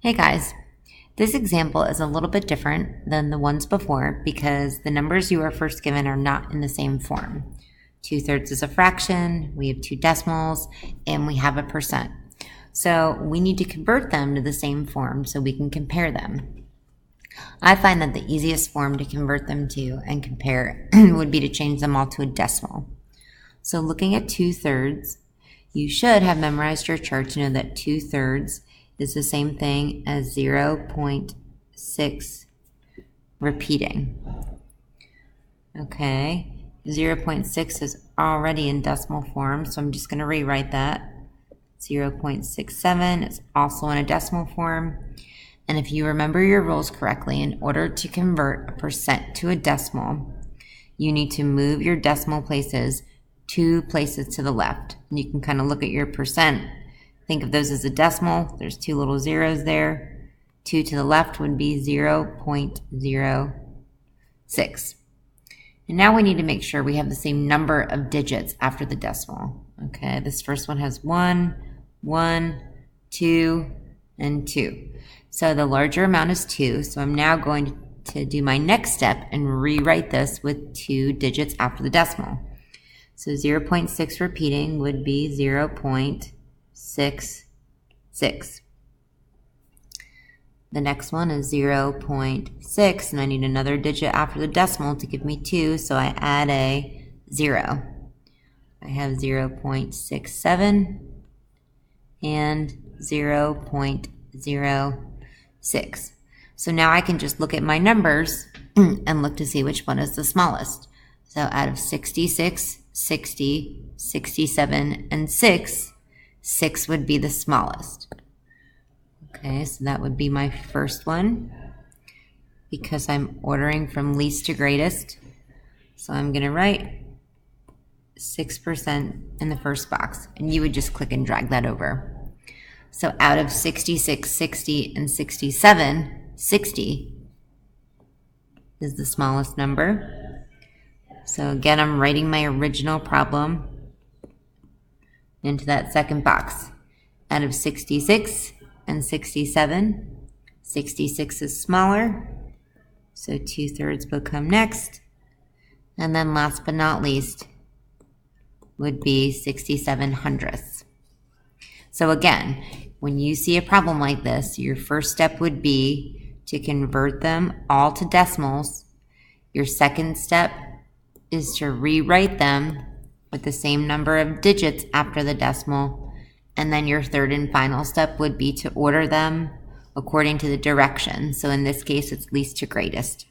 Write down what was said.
Hey guys, this example is a little bit different than the ones before because the numbers you were first given are not in the same form. 2/3 is a fraction, we have two decimals, and we have a percent. So we need to convert them to the same form so we can compare them. I find that the easiest form to convert them to and compare would be to change them all to a decimal. So looking at 2/3, you should have memorized your chart to know that 2/3 is the same thing as 0.6 repeating. Okay, 0.6 is already in decimal form, so I'm just going to rewrite that. 0.67 is also in a decimal form. And if you remember your rules correctly, in order to convert a percent to a decimal, you need to move your decimal places 2 places to the left. And you can kind of look at your percent. Think of those as a decimal. There's 2 little zeros there. 2 to the left would be 0.06. And now we need to make sure we have the same number of digits after the decimal. Okay, this first one has 1, 1, 2, and 2. So the larger amount is 2. So I'm now going to do my next step and rewrite this with 2 digits after the decimal. So 0.6 repeating would be 0.66. The next one is 0.6, and I need another digit after the decimal to give me 2, so I add a 0. I have 0.67 and 0.06. So now I can just look at my numbers and look to see which one is the smallest. So out of 66, 60, 67, and 6, 6 would be the smallest. Okay, so that would be my first one because I'm ordering from least to greatest. So I'm going to write 6% in the first box, and you would just click and drag that over. So out of 66, 60, and 67, 60 is the smallest number. So again, I'm writing my original problem into that second box. Out of 66 and 67, 66 is smaller, so 2/3 will come next. And then last but not least would be 67/100ths. So again, when you see a problem like this, your first step would be to convert them all to decimals. Your second step is to rewrite them with the same number of digits after the decimal. And then your third and final step would be to order them according to the direction. So in this case, it's least to greatest.